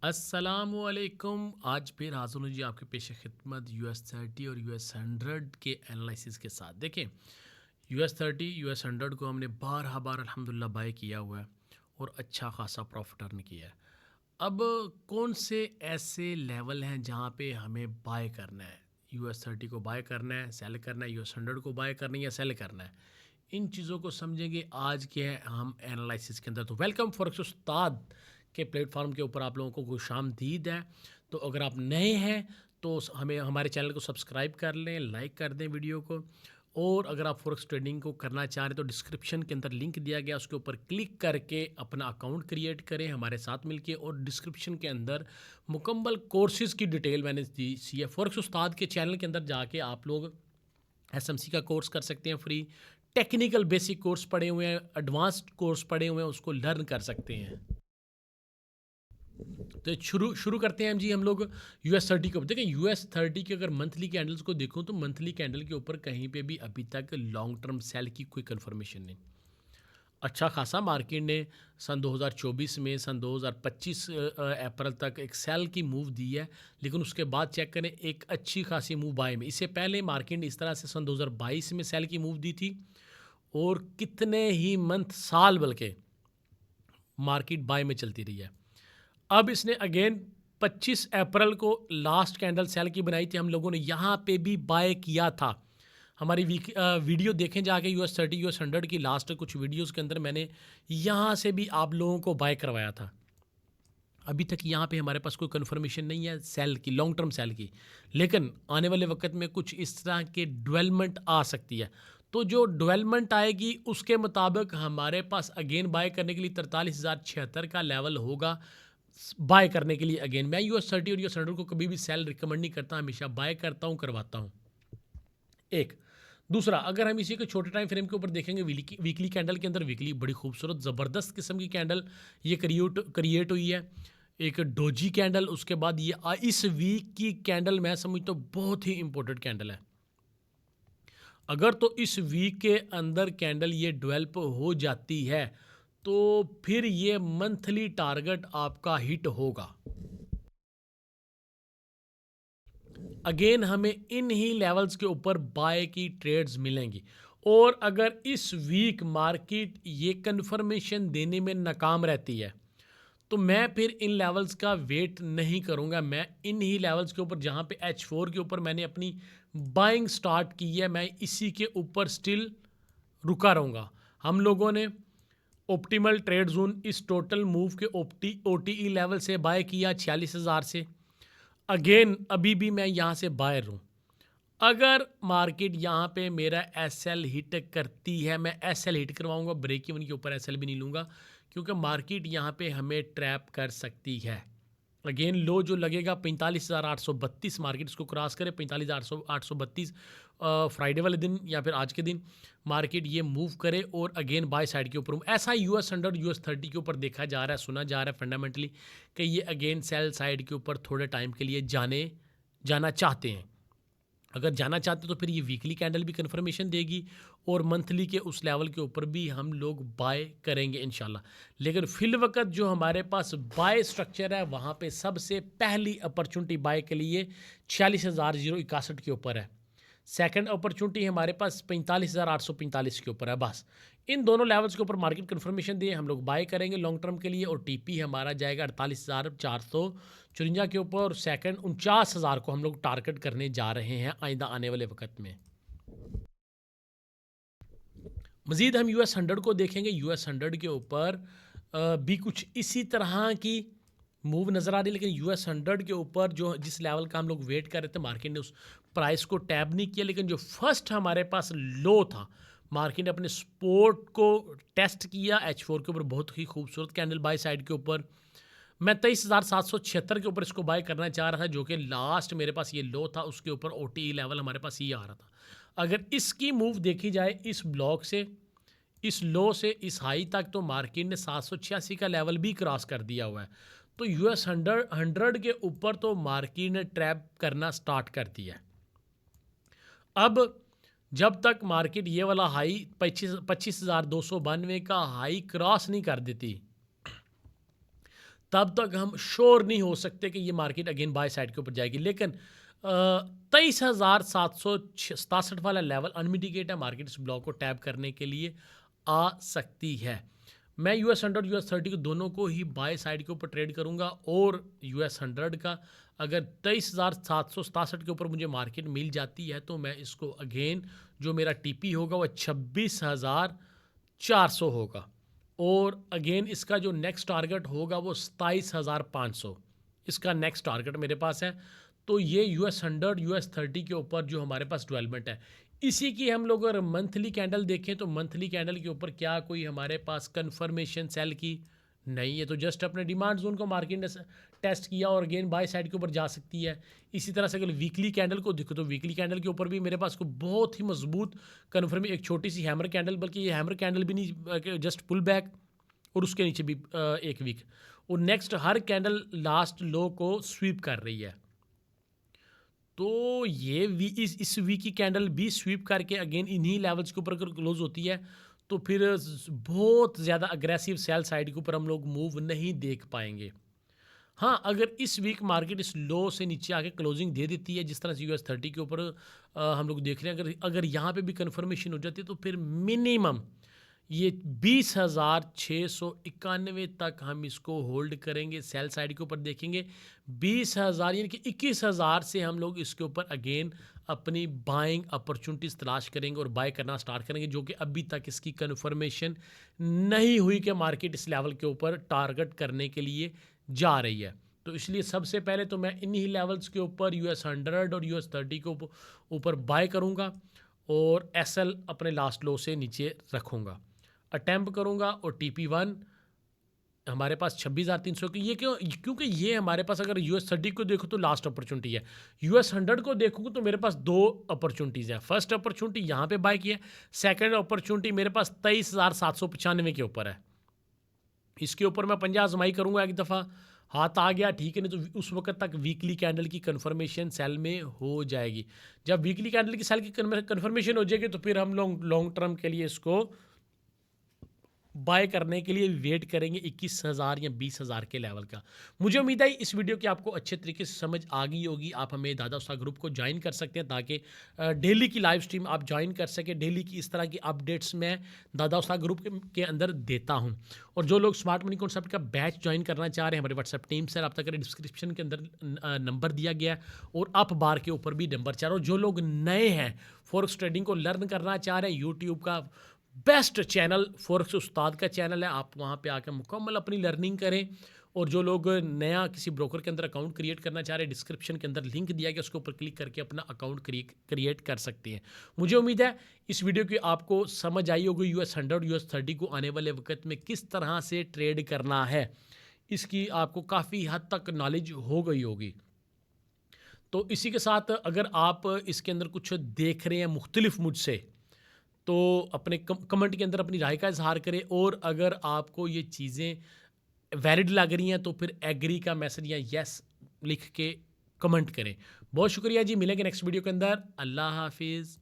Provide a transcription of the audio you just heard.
अस्सलामुअलैकुम। आज फिर हाज़िर हूँ जी आपके पेश खिदमत US 30 और US 100 के एनालिसिस के साथ। देखें, US 30 US 100 को हमने बार अल्हम्दुलिल्लाह बाय किया हुआ है और अच्छा खासा प्रॉफिट अर्न किया है। अब कौन से ऐसे लेवल हैं जहाँ पे हमें बाय करना है? US 30 को बाय करना है, सेल करना है, US 100 को बाय करना है या सेल करना है? इन चीज़ों को समझेंगे आज के हम एनालिसिस के अंदर। तो वेलकम फॉरेक्स उस्ताद के प्लेटफॉर्म के ऊपर आप लोगों को खुशामदीद है। तो अगर आप नए हैं तो हमें हमारे चैनल को सब्सक्राइब कर लें, लाइक कर दें वीडियो को। और अगर आप फॉरेक्स ट्रेडिंग को करना चाह रहे हैं तो डिस्क्रिप्शन के अंदर लिंक दिया गया, उसके ऊपर क्लिक करके अपना अकाउंट क्रिएट करें हमारे साथ मिलके। और डिस्क्रिप्शन के अंदर मुकम्मल कोर्सेज़ की डिटेल मैंने दी सी है। फॉरेक्स उस्ताद के चैनल के अंदर जाके आप लोग एसएमसी का कोर्स कर सकते हैं फ्री, टेक्निकल बेसिक कोर्स पढ़े हुए हैं, एडवांस्ड कोर्स पढ़े हुए हैं, उसको लर्न कर सकते हैं। तो शुरू शुरू करते हैं हम लोग US 30 के ऊपर। देखिए, US 30 के अगर मंथली कैंडल्स को देखूं तो मंथली कैंडल के ऊपर कहीं पे भी अभी तक लॉन्ग टर्म सेल की कोई कंफर्मेशन नहीं। अच्छा खासा मार्केट ने सन 2024 में सन 2025 अप्रैल तक एक सेल की मूव दी है, लेकिन उसके बाद चेक करें एक अच्छी खासी मूव बाय में। इससे पहले मार्केट ने इस तरह से सन 2022 में सेल की मूव दी थी और कितने ही मंथ साल बल्कि मार्केट बाय में चलती रही है। अब इसने अगेन 25 अप्रैल को लास्ट कैंडल सेल की बनाई थी, हम लोगों ने यहाँ पे भी बाय किया था। हमारी वीडियो देखें जाके US 30 US 100 की लास्ट कुछ वीडियोस के अंदर मैंने यहाँ से भी आप लोगों को बाय करवाया था। अभी तक यहाँ पे हमारे पास कोई कंफर्मेशन नहीं है सेल की, लॉन्ग टर्म सेल की, लेकिन आने वाले वक्त में कुछ इस तरह के डेवलपमेंट आ सकती है। तो जो डेवलपमेंट आएगी उसके मुताबिक हमारे पास अगेन बाय करने के लिए 43,076 का लेवल होगा बाय करने के लिए। अगेन मैं US 30 और US 100 को कभी भी सेल रिकमेंड नहीं करता, हमेशा बाय करता हूँ, करवाता हूँ। एक दूसरा, अगर हम इसी को छोटे टाइम फ्रेम के ऊपर देखेंगे, वीकली कैंडल के अंदर वीकली बड़ी खूबसूरत ज़बरदस्त किस्म की कैंडल ये क्रिएट हुई है, एक डोजी कैंडल। उसके बाद ये इस वीक की कैंडल मैं समझता हूँ बहुत ही इंपॉर्टेंट कैंडल है। अगर तो इस वीक के अंदर कैंडल ये डेवलप हो जाती है तो फिर ये मंथली टारगेट आपका हिट होगा। अगेन हमें इन ही लेवल्स के ऊपर बाय की ट्रेड्स मिलेंगी। और अगर इस वीक मार्केट ये कंफर्मेशन देने में नाकाम रहती है तो मैं फिर इन लेवल्स का वेट नहीं करूंगा। मैं इन ही लेवल्स के ऊपर जहां पे H4 के ऊपर मैंने अपनी बाइंग स्टार्ट की है, मैं इसी के ऊपर स्टिल रुका रहूंगा। हम लोगों ने ऑप्टिमल ट्रेड जोन इस टोटल मूव के OTE लेवल से बाय किया 46,000 से। अगेन अभी भी मैं यहाँ से बायर हूँ। अगर मार्केट यहाँ पे मेरा SL हिट करती है, मैं SL हिट करवाऊंगा, ब्रेक इवन के ऊपर SL भी नहीं लूँगा, क्योंकि मार्केट यहाँ पे हमें ट्रैप कर सकती है। अगेन लो जो लगेगा 45,832, मार्केट इसको क्रॉस करे 45,832 फ्राइडे वाले दिन या फिर आज के दिन मार्केट ये मूव करे और अगेन बाय साइड के ऊपर ऐसा US 100 US 30 के ऊपर देखा जा रहा है, सुना जा रहा है फंडामेंटली कि ये अगेन सेल साइड के ऊपर थोड़े टाइम के लिए जाना चाहते हैं। अगर जाना चाहते तो फिर ये वीकली कैंडल भी कंफर्मेशन देगी और मंथली के उस लेवल के ऊपर भी हम लोग बाय करेंगे इंशाल्लाह। लेकिन फिल वक्त जो हमारे पास बाय स्ट्रक्चर है वहाँ पे सबसे पहली अपॉर्चुनिटी बाय के लिए 46,061 के ऊपर है। सेकंड अपॉर्चुनिटी हमारे पास 45,845 के ऊपर है। बस इन दोनों लेवल्स के ऊपर मार्केट कंफर्मेशन दिए हम लोग बाय करेंगे लॉन्ग टर्म के लिए। और टीपी हमारा जाएगा 48,454 के ऊपर और सेकंड 49,000 को हम लोग टारगेट करने जा रहे हैं आइंदा आने वाले वक्त में। मज़ीद हम US 100 को देखेंगे। US 100 के ऊपर भी कुछ इसी तरह की मूव नज़र आ रही है, लेकिन US 100 के ऊपर जो जिस लेवल का हम लोग वेट कर रहे थे मार्केट ने उस प्राइस को टैब नहीं किया। लेकिन जो फर्स्ट हमारे पास लो था, मार्केट ने अपने सपोर्ट को टेस्ट किया H4 के ऊपर, बहुत ही खूबसूरत कैंडल बाय साइड के ऊपर। मैं 23,776 के ऊपर इसको बाय करना चाह रहा था, जो कि लास्ट मेरे पास ये लो था, उसके ऊपर OTE लेवल हमारे पास ये आ रहा था। अगर इसकी मूव देखी जाए इस ब्लॉक से, इस लो से इस हाई तक, तो मार्केट ने 786 का लेवल भी क्रॉस कर दिया हुआ है। तो US 100 के ऊपर तो मार्केट ने ट्रैप करना स्टार्ट कर दिया है। अब जब तक मार्केट ये वाला हाई 25,292 का हाई क्रॉस नहीं कर देती तब तक हम श्योर नहीं हो सकते कि ये मार्केट अगेन बाय साइड के ऊपर जाएगी। लेकिन 23,767 वाला लेवल अनमिटिगेट है, मार्केट इस ब्लॉक को टैप करने के लिए आ सकती है। मैं US 100 US 30 को दोनों को ही बाय साइड के ऊपर ट्रेड करूंगा, और US 100 का अगर 23,767 के ऊपर मुझे मार्केट मिल जाती है तो मैं इसको अगेन जो मेरा टीपी होगा वह 26,400 होगा, और अगेन इसका जो नेक्स्ट टारगेट होगा वो 27,500 इसका नेक्स्ट टारगेट मेरे पास है। तो ये US 100 US 30 के ऊपर जो हमारे पास डेवलपमेंट है, इसी की हम लोग अगर मंथली कैंडल देखें तो मंथली कैंडल के ऊपर क्या कोई हमारे पास कंफर्मेशन सेल की नहीं है, तो जस्ट अपने डिमांड जोन को मार्केट ने टेस्ट किया और अगेन बाय साइड के ऊपर जा सकती है। इसी तरह से अगर वीकली कैंडल को देखो तो वीकली कैंडल के ऊपर भी मेरे पास को बहुत ही मजबूत कन्फर्म एक छोटी सी हैमर कैंडल, बल्कि ये हैमर कैंडल भी नहीं, जस्ट पुल बैक, और उसके नीचे भी एक वीक, और नेक्स्ट हर कैंडल लास्ट लो को स्वीप कर रही है। तो ये इस वीक की कैंडल भी स्वीप करके अगेन इन्हीं लेवल्स के ऊपर अगर क्लोज होती है तो फिर बहुत ज़्यादा अग्रेसिव सेल साइड के ऊपर हम लोग मूव नहीं देख पाएंगे। हाँ, अगर इस वीक मार्केट इस लो से नीचे आके क्लोजिंग दे देती है, जिस तरह से US 30 के ऊपर हम लोग देख रहे हैं, अगर अगर यहाँ पे भी कंफर्मेशन हो जाती है तो फिर मिनिमम ये 20,691 तक हम इसको होल्ड करेंगे, सेल साइड के ऊपर देखेंगे। 20,000 यानी कि 21,000 से हम लोग इसके ऊपर अगेन अपनी बाइंग अपॉर्चुनिटीज़ तलाश करेंगे और बाय करना स्टार्ट करेंगे, जो कि अभी तक इसकी कंफर्मेशन नहीं हुई कि मार्केट इस लेवल के ऊपर टारगेट करने के लिए जा रही है। तो इसलिए सबसे पहले तो मैं इन्हीं लेवल्स के ऊपर US 100 और US 30 के ऊपर बाय करूँगा, और SL अपने लास्ट लो से नीचे रखूँगा, अटैम्प्ट करूँगा, और TP1 हमारे पास 26,300 की, ये क्योंकि ये हमारे पास अगर US 30 को देखो तो लास्ट अपॉर्चुनिटी है, US 100 को देखूँ तो मेरे पास दो अपॉर्चुनिटीज़ हैं। फर्स्ट अपॉर्चुनिटी यहाँ पे बाय की है, सेकंड अपॉर्चुनिटी मेरे पास 23,795 के ऊपर है। इसके ऊपर मैं पंजा आजमाई करूँगा, एक दफ़ा हाथ आ गया ठीक है, नहीं तो उस वक्त तक वीकली कैंडल की कंफर्मेशन सेल में हो जाएगी। जब वीकली कैंडल की सेल की कंफर्मेशन हो जाएगी तो फिर हम लोग लॉन्ग टर्म के लिए इसको बाय करने के लिए वेट करेंगे 21,000 या 20,000 के लेवल का। मुझे उम्मीद है इस वीडियो की आपको अच्छे तरीके से समझ आ गई होगी। आप हमें दादा उस्ताद ग्रुप को ज्वाइन कर सकते हैं ताकि डेली की लाइव स्ट्रीम आप ज्वाइन कर सकें। डेली की इस तरह की अपडेट्स मैं दादा उस्ताद ग्रुप के अंदर देता हूं। और जो लोग स्मार्ट मनी कॉन्सेप्ट का बैच ज्वाइन करना चाह रहे हैं, हमारे व्हाट्सएप टीम से रब्ता करें, डिस्क्रिप्शन के अंदर नंबर दिया गया है और अप बार के ऊपर भी नंबर चाह रहा हूँ। जो लोग नए हैं फॉरेक्स ट्रेडिंग को लर्न करना चाह रहे हैं, यूट्यूब का बेस्ट चैनल फॉरेक्स उस्ताद का चैनल है, आप वहाँ पे आकर मुकम्मल अपनी लर्निंग करें। और जो लोग नया किसी ब्रोकर के अंदर अकाउंट क्रिएट करना चाह रहे हैं, डिस्क्रिप्शन के अंदर लिंक दिया गया, उसके ऊपर क्लिक करके अपना अकाउंट क्रिएट कर सकते हैं। मुझे उम्मीद है इस वीडियो की आपको समझ आई होगी US 100 US 30 को आने वाले वक्त में किस तरह से ट्रेड करना है, इसकी आपको काफ़ी हद तक नॉलेज हो गई होगी। तो इसी के साथ अगर आप इसके अंदर कुछ देख रहे हैं मुख्तलिफ मुझसे, तो अपने कमेंट के अंदर अपनी राय का इजहार करें। और अगर आपको ये चीज़ें वैलिड लग रही हैं तो फिर एग्री का मैसेज या यस लिख के कमेंट करें। बहुत शुक्रिया जी, मिलेंगे नेक्स्ट वीडियो के अंदर। अल्लाह हाफिज़।